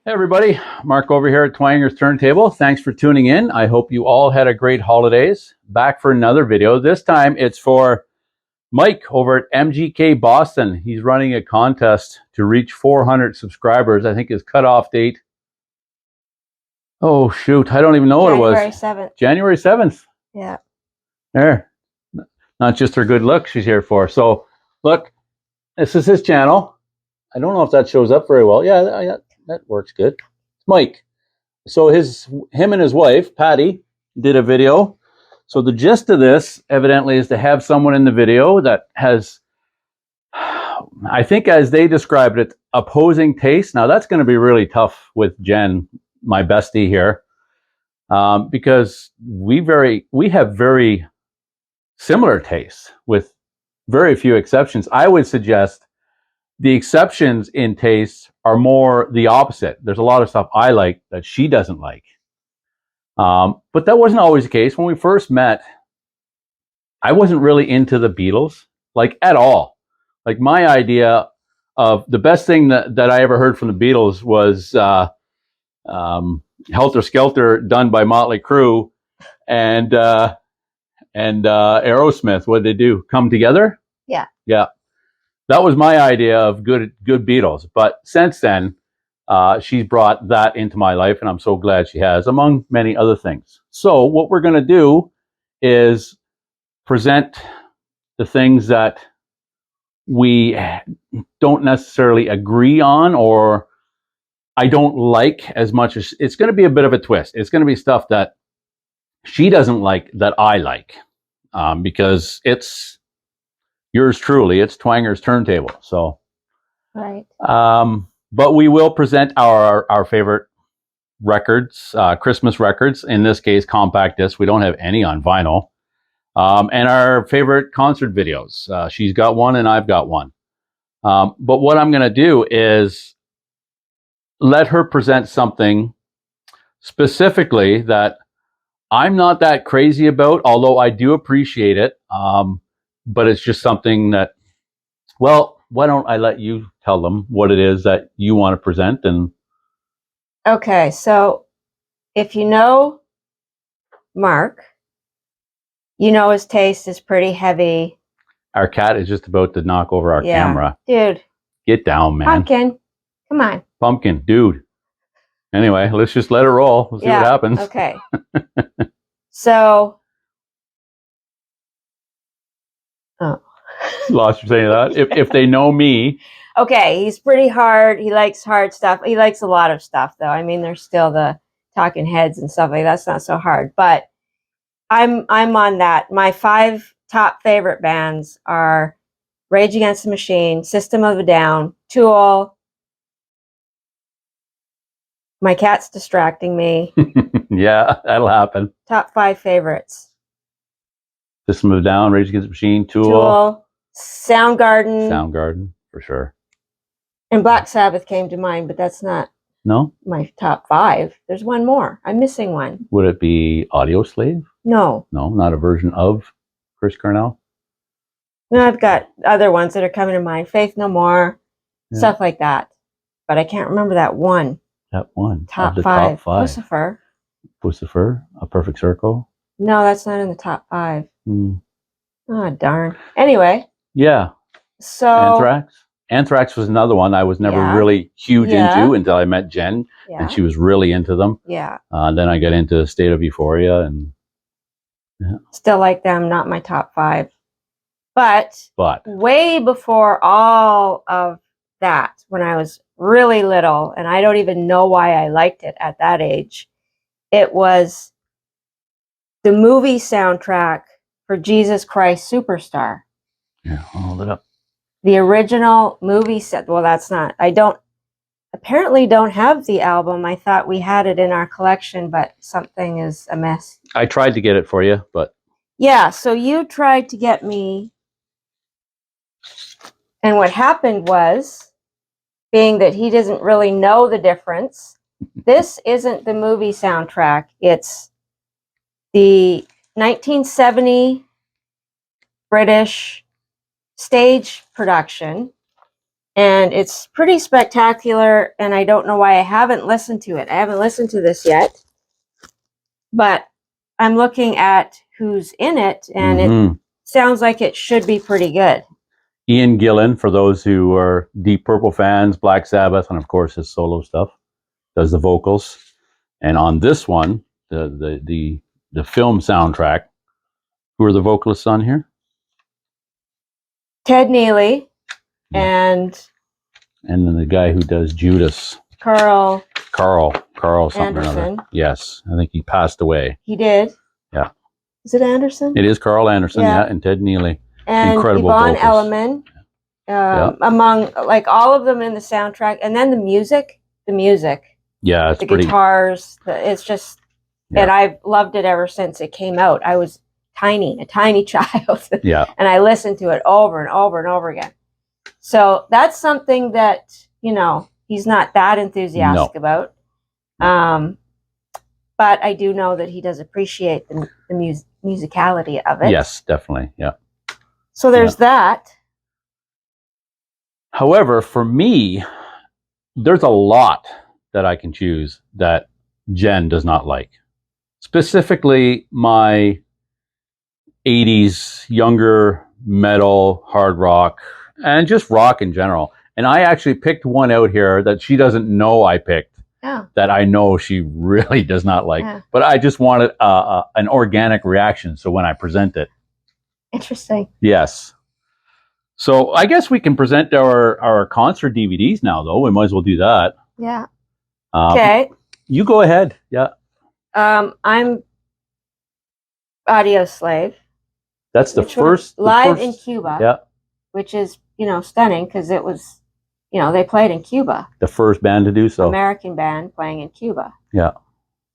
Hey everybody, Mark over here at Twanger's Turntable. Thanks for tuning in. I hope you all had a great holidays. Back for another video. This time it's for Mike over at MGK Boston. He's running a contest to reach 400 subscribers. I think his cutoff date. Oh shoot, I don't even know what it was. January 7th. January 7th. Yeah. There. Not just her good look she's here for. So look, this is his channel. I don't know if that shows up very well. Yeah, that works good. Mike. So him and his wife, Patty, did a video. So the gist of this, evidently, is to have someone in the video that has, I think as they described it, opposing tastes. Now that's going to be really tough with Jen, my bestie here, because we have very similar tastes with very few exceptions. I would suggest the exceptions in taste are more the opposite. There's a lot of stuff I like that she doesn't like. But that wasn't always the case. When we first met, I wasn't really into the Beatles, like at all. Like my idea of the best thing that I ever heard from the Beatles was Helter Skelter done by Motley Crue and Aerosmith. What did they do? Come Together? Yeah. Yeah. That was my idea of good Beatles. But since then, she's brought that into my life, and I'm so glad she has, among many other things. So what we're going to do is present the things that we don't necessarily agree on, or I don't like as much as it's going to be a bit of a twist. It's going to be stuff that she doesn't like that I like, because it's yours truly. It's Twanger's Turntable. So, right. But we will present our favorite records, Christmas records. In this case, compact discs. We don't have any on vinyl. And our favorite concert videos. She's got one, and I've got one. But what I'm going to do is let her present something specifically that I'm not that crazy about, although I do appreciate it. But it's just something that, well, why don't I let you tell them what it is that you want to present? And okay, so if you know Mark, you know his taste is pretty heavy. Our cat is just about to knock over our camera. Dude. Get down, man. Pumpkin. Come on. Pumpkin, dude. Anyway, let's just let it roll. We'll see what happens. Okay. So. Oh. Lost your saying that. If they know me. Okay, he's pretty hard. He likes hard stuff. He likes a lot of stuff, though. I mean, there's still the Talking Heads and stuff like that. That's not so hard. But I'm on that. My 5 top favorite bands are Rage Against the Machine, System of a Down, Tool. My cat's distracting me. Yeah, that'll happen. Top 5 favorites. System of a Down, Rage Against the Machine, Tool. Soundgarden. Soundgarden, for sure. And Black Sabbath came to mind, but that's not my top 5. There's one more. I'm missing one. Would it be Audio Slave? No. No, not a version of Chris Cornell? No, I've got other ones that are coming to mind. Faith No More, stuff like that. But I can't remember that one. That one. Top 5. Pussifer. Pussifer, A Perfect Circle? No, that's not in the top 5. Mm. Oh, darn. Anyway. Yeah. So. Anthrax? Anthrax was another one I was never really huge into until I met Jen, and she was really into them. Yeah. Then I got into State of Euphoria, and still like them, not my top 5. But way before all of that, when I was really little, and I don't even know why I liked it at that age, it was the movie soundtrack for Jesus Christ Superstar. Yeah, I'll hold it up. The original movie set. Well, that's not. I apparently don't have the album. I thought we had it in our collection, but something is amiss. I tried to get it for you, but. Yeah, so you tried to get me. And what happened was, being that he doesn't really know the difference, this isn't the movie soundtrack. It's the 1970 British stage production And it's pretty spectacular, and I don't know why I haven't listened to it. I haven't listened to this yet, but I'm looking at who's in it, and it sounds like it should be pretty good. Ian Gillan, for those who are Deep Purple fans, Black Sabbath, and of course his solo stuff, does the vocals. And on this one, the film soundtrack, who are the vocalists on here? Ted Neely, and then the guy who does Judas. Carl something Anderson. or other. Yes, I think he passed away. He did. Yeah. Is it Anderson? It is Carl Anderson, yeah, and Ted Neely. And incredible Yvonne vocals. Elliman, among like all of them in the soundtrack, and then the music. Yeah, it's the pretty. Guitars. It's just, and I've loved it ever since it came out. I was a tiny child. Yeah. And I listened to it over and over and over again. So that's something that, you know, he's not that enthusiastic about. But I do know that he does appreciate the musicality of it. Yes, definitely. Yeah. So there's that. However, for me, there's a lot that I can choose that Jen does not like. Specifically, my 80s younger metal, hard rock, and just rock in general. And I actually picked one out here that she doesn't know I picked. That I know she really does not like. But I just wanted an organic reaction, so when I present it. Interesting. Yes. So I guess we can present our concert DVDs now, though. We might as well do that. Yeah. Okay. You go ahead. Yeah. I'm Audio Slave. That's the first. Live in Cuba. Yeah. Which is, you know, stunning because it was, you know, they played in Cuba. The first band to do so. American band playing in Cuba. Yeah.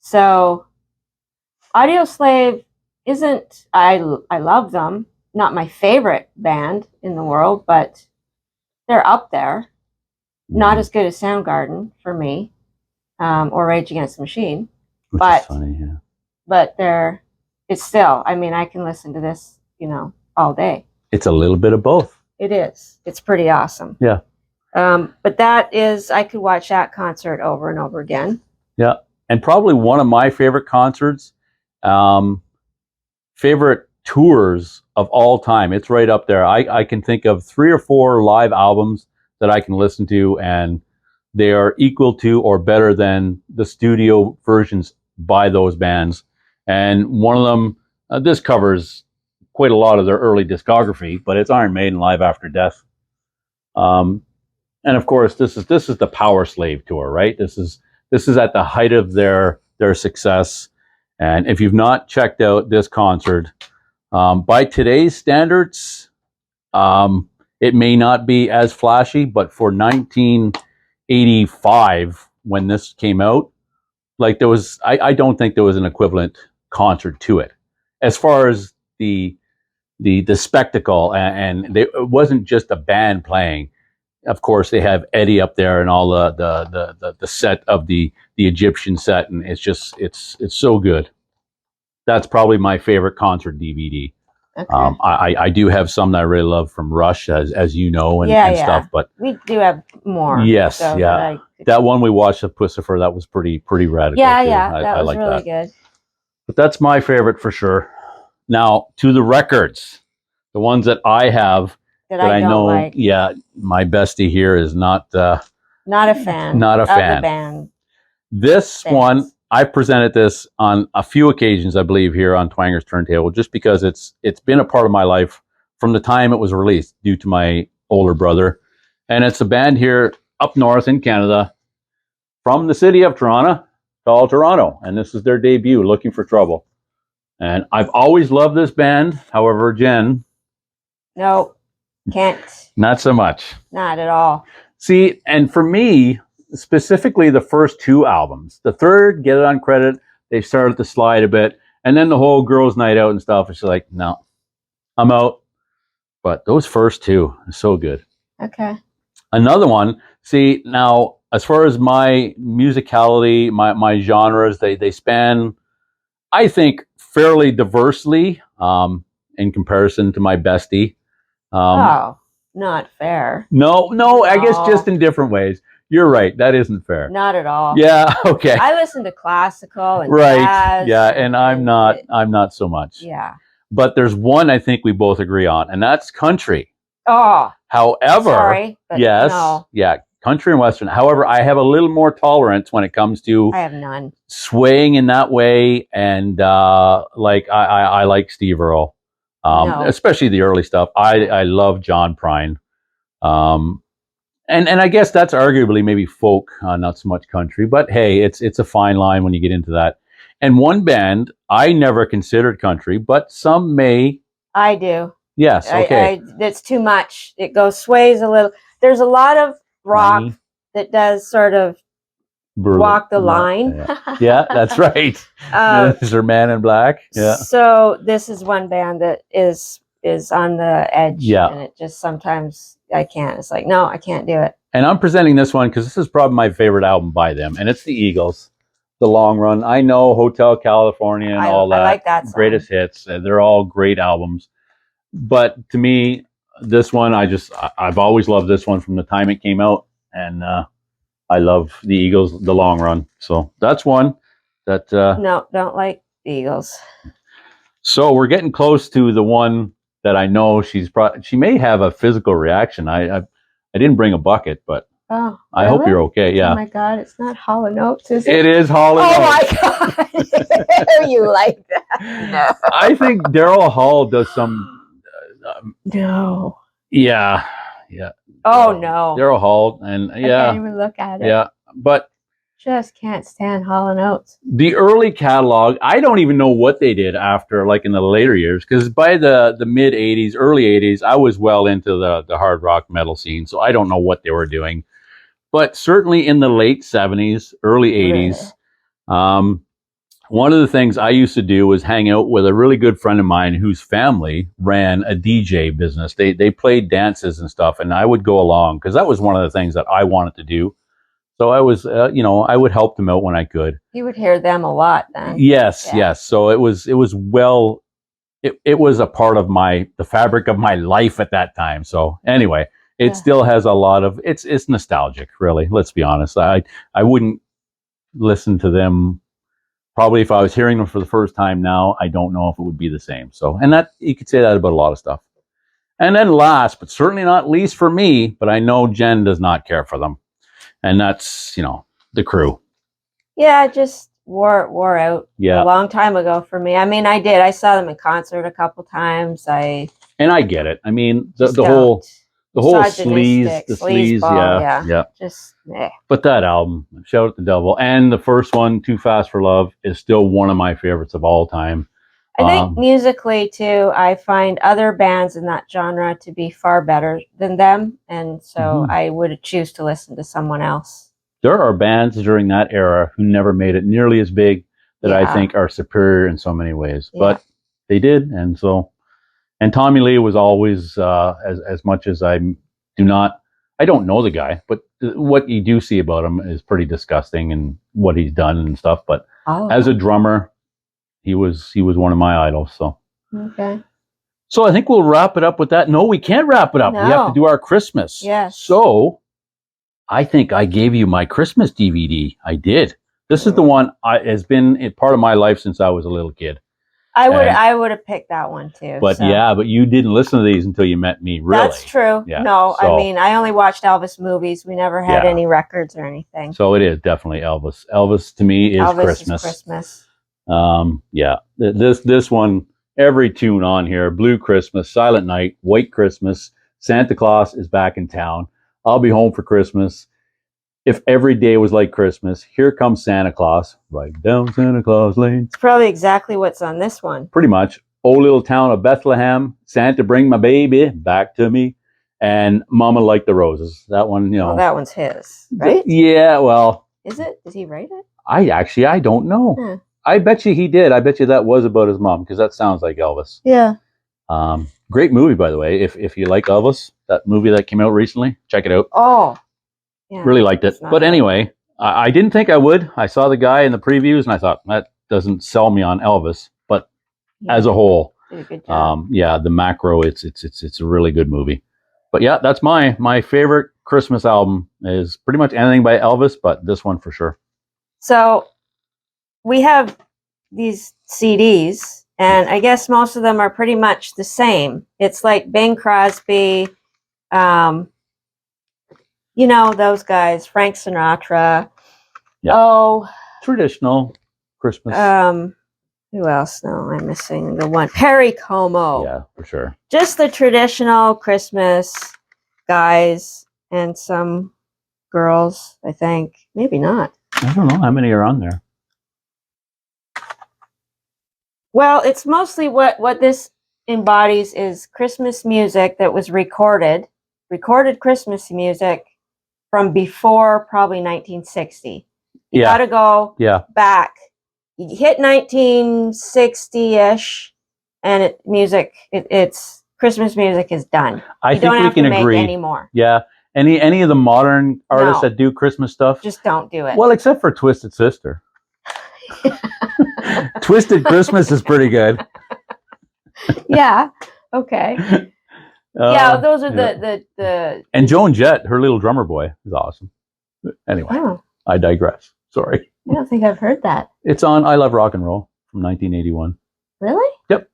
So Audio Slave isn't, I love them. Not my favorite band in the world, but they're up there. Not as good as Soundgarden for me, or Rage Against the Machine. Which is funny, yeah. But it's still, I mean, I can listen to this, you know, all day. It's a little bit of both. It is. It's pretty awesome. Yeah. But that is, I could watch that concert over and over again. Yeah. And probably one of my favorite concerts, favorite tours of all time. It's right up there. I can think of 3 or 4 live albums that I can listen to, and they are equal to or better than the studio versions by those bands. And one of them, this covers quite a lot of their early discography, but it's Iron Maiden Live After Death. And of course, this is the Power Slave tour, right? This is at the height of their success. And if you've not checked out this concert, by today's standards, it may not be as flashy, but for 1985, when this came out, like I don't think there was an equivalent concert to it. As far as the spectacle, and it wasn't just a band playing. Of course, they have Eddie up there and all the set of the Egyptian set, and it's so good. That's probably my favorite concert DVD. Okay. I do have some that I really love from Rush, as you know, and stuff. But we do have more. Yes, so that one we watched at Pussifer, that was pretty radical. Yeah, that was really good. But that's my favorite for sure. Now to the records, the ones that I have that I know. Like. Yeah, my bestie here is not a fan. Not a fan. Of the band. This one, I presented this on a few occasions, I believe, here on Twanger's Turntable, just because it's been a part of my life from the time it was released due to my older brother. And it's a band here up north in Canada from the city of Toronto, called Toronto. And this is their debut, Looking for Trouble. And I've always loved this band. However, Jen. No, can't. Not so much. Not at all. See, and for me, specifically the first 2 albums. The third, get it on credit, they started to slide a bit. And then the whole girls' night out and stuff, it's like, no, I'm out. But those first 2 are so good. Okay. Another one, see, now, as far as my musicality, my genres, they span, I think, fairly diversely in comparison to my bestie. not fair. No, I guess just in different ways. You're right. That isn't fair. Not at all. Yeah. Okay. I listen to classical and right. jazz. Yeah, and I'm not so much. Yeah. But there's one I think we both agree on, and that's country. Oh. However, sorry, but yes, no. yeah, country and western. However, I have a little more tolerance when it comes to I have none. Swaying in that way, and like I like Steve Earle, especially the early stuff. I love John Prine, and I guess that's arguably maybe folk, not so much country. But hey, it's a fine line when you get into that. And one band I never considered country, but some may. I do. Yes. Okay. It's too much. It sways a little. There's a lot of rock that does sort of walk the line. Yeah, that's right. Is there Man in Black? Yeah. So this is one band that is on the edge. Yeah. And it just sometimes I can't. It's like, no, I can't do it. And I'm presenting this one because this is probably my favorite album by them, and it's the Eagles, The Long Run. I know Hotel California and all that. I like that song. Greatest hits. They're all great albums. But to me, this one, I've always loved this one from the time it came out. And I love the Eagles, The Long Run. So that's one that... no, don't like the Eagles. So we're getting close to the one that I know she may have a physical reaction. I didn't bring a bucket, but I hope you're okay. Yeah. Oh my God, it's not Hall & Oates, is it? It is Hall & Oates. Oh my God. You like that? No. I think Daryl Hall does some... no. Yeah. Oh no. Daryl Hall, and I can't even look at it. Yeah, but just can't stand Hall & Oates. The early catalog, I don't even know what they did after, like in the later years, because by the mid '80s, early '80s, I was well into the hard rock metal scene, so I don't know what they were doing. But certainly in the late '70s, early '80s. One of the things I used to do was hang out with a really good friend of mine whose family ran a DJ business. They played dances and stuff, and I would go along because that was one of the things that I wanted to do. So I was, I would help them out when I could. You would hear them a lot then. Yes. So it was a part of the fabric of my life at that time. So anyway, it still has a lot of, it's nostalgic, really. Let's be honest. I wouldn't listen to them. Probably if I was hearing them for the first time now, I don't know if it would be the same. So, and that you could say that about a lot of stuff. And then last, but certainly not least for me, but I know Jen does not care for them. And that's, the Crew. Yeah, it just wore out a long time ago for me. I mean, I saw them in concert a couple times. And I get it. I mean, the whole sleaze, yeah. Just, But that album, Shout at the Devil, and the first one, Too Fast for Love, is still one of my favorites of all time. I think musically, too, I find other bands in that genre to be far better than them, and so I would choose to listen to someone else. There are bands during that era who never made it nearly as big that I think are superior in so many ways, but they did, and so... And Tommy Lee was always, as much as I don't know the guy, but what you do see about him is pretty disgusting and what he's done and stuff. But as a drummer, he was one of my idols. So okay. So I think we'll wrap it up with that. No, we can't wrap it up. No. We have to do our Christmas. Yes. So I think I gave you my Christmas DVD. I did. This is the one has been part of my life since I was a little kid. I would have picked that one too. But but you didn't listen to these until you met me, really. That's true. Yeah. No, I mean, I only watched Elvis movies. We never had any records or anything. So it is definitely Elvis. Elvis to me is Christmas. Is Christmas. This one, every tune on here: Blue Christmas, Silent Night, White Christmas, Santa Claus is back in town, I'll be home for Christmas. If every day was like Christmas, here comes Santa Claus, right down Santa Claus Lane. It's probably exactly what's on this one. Pretty much. Oh, little town of Bethlehem, Santa bring my baby back to me, and Mama like the roses. That one, Well, that one's his, right? Yeah, well. Is it? Did he write it? I don't know. I bet you he did. I bet you that was about his mom, because that sounds like Elvis. Yeah. Great movie, by the way. If you like Elvis, that movie that came out recently, check it out. Oh. Yeah, really liked it. But anyway, I didn't think I would. I saw the guy in the previews and I thought, that doesn't sell me on Elvis. But as a whole, did a good job. the macro, it's a really good movie. But yeah, that's my favorite Christmas album is pretty much anything by Elvis, but this one for sure. So we have these CDs, and I guess most of them are pretty much the same. It's like Bing Crosby, you know, those guys, Frank Sinatra. Yeah. Oh, traditional Christmas. Who else? No, I'm missing the one. Perry Como. Yeah, for sure. Just the traditional Christmas guys and some girls, I think. Maybe not. I don't know how many are on there. Well, it's mostly what this embodies is Christmas music that was recorded Christmas music from before probably 1960. You got to go back. You hit 1960-ish, and it's Christmas music is done. I think we can agree anymore. Yeah, any of the modern artists that do Christmas stuff, just don't do it. Well, except for Twisted Sister. Twisted Christmas is pretty good. Yeah. Okay. Yeah, those are the and Joan Jett, her little drummer boy, is awesome. Anyway, I digress. Sorry. I don't think I've heard that. It's on I Love Rock and Roll from 1981. Really? Yep.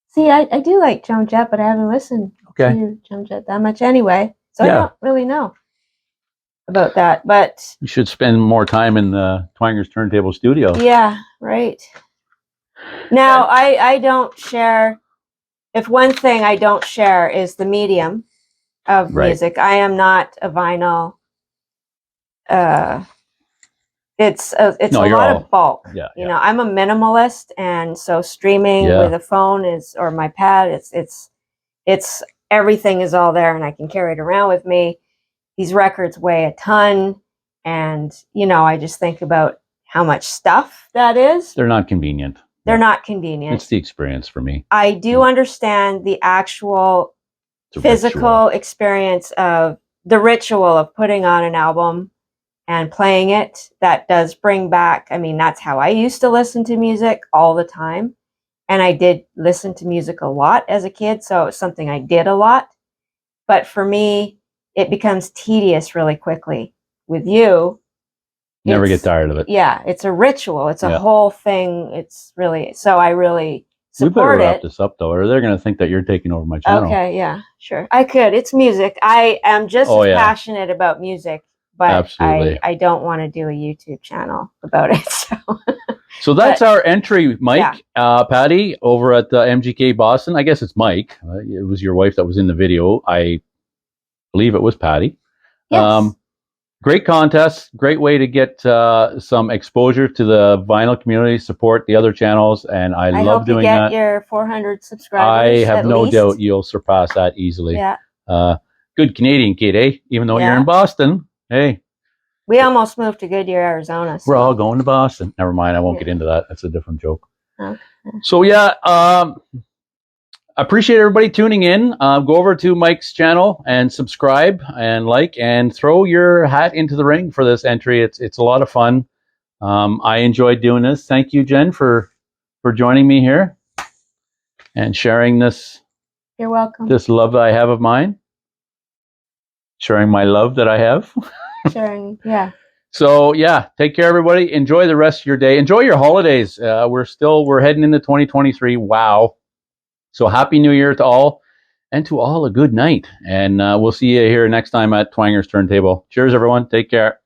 See, I do like Joan Jett, but I haven't listened to Joan Jett that much anyway. So I don't really know about that. But you should spend more time in the Twangers Turntable studio. Yeah, right. Now, I don't share... If one thing I don't share is the medium of music. I am not a vinyl. It's a lot of bulk. Yeah, you know, I'm a minimalist, and so streaming with a phone or my pad. It's everything is all there, and I can carry it around with me. These records weigh a ton, and you know, I just think about how much stuff that is. They're not convenient. They're not convenient. It's the experience for me. I do understand the actual physical experience of the ritual of putting on an album and playing it. That does bring back, I mean, that's how I used to listen to music all the time. And I did listen to music a lot as a kid, so it was something I did a lot. But for me, it becomes tedious really quickly. With you, never get tired of it. Yeah, it's a ritual. It's a whole thing. It's really, so I really support we better wrap this up, though, or they're going to think that you're taking over my channel. Okay, yeah, sure. I could. It's music. I am just as passionate about music, but I don't want to do a YouTube channel about it. So that's our entry, Mike, Patty, over at MGK Boston. I guess it's Mike. It was your wife that was in the video. I believe it was Patty. Yes. Great contest, great way to get some exposure to the vinyl community, support the other channels, and I love doing that. I hope you get your 400 subscribers. I have no doubt you'll surpass that easily. Yeah. Good Canadian kid, eh? Even though you're in Boston, hey. We almost moved to Goodyear, Arizona. So. We're all going to Boston. Never mind, I won't get into that. That's a different joke. Okay. So appreciate everybody tuning in. Go over to Mike's channel and subscribe and like and throw your hat into the ring for this entry. It's a lot of fun. I enjoyed doing this. Thank you, Jen, for joining me here and sharing this. You're welcome. This love that I have of mine. Sharing my love that I have. Sharing, yeah. So take care, everybody. Enjoy the rest of your day. Enjoy your holidays. We're heading into 2023. Wow. So Happy New Year to all, and to all a good night. And we'll see you here next time at Twangers Turntable. Cheers, everyone. Take care.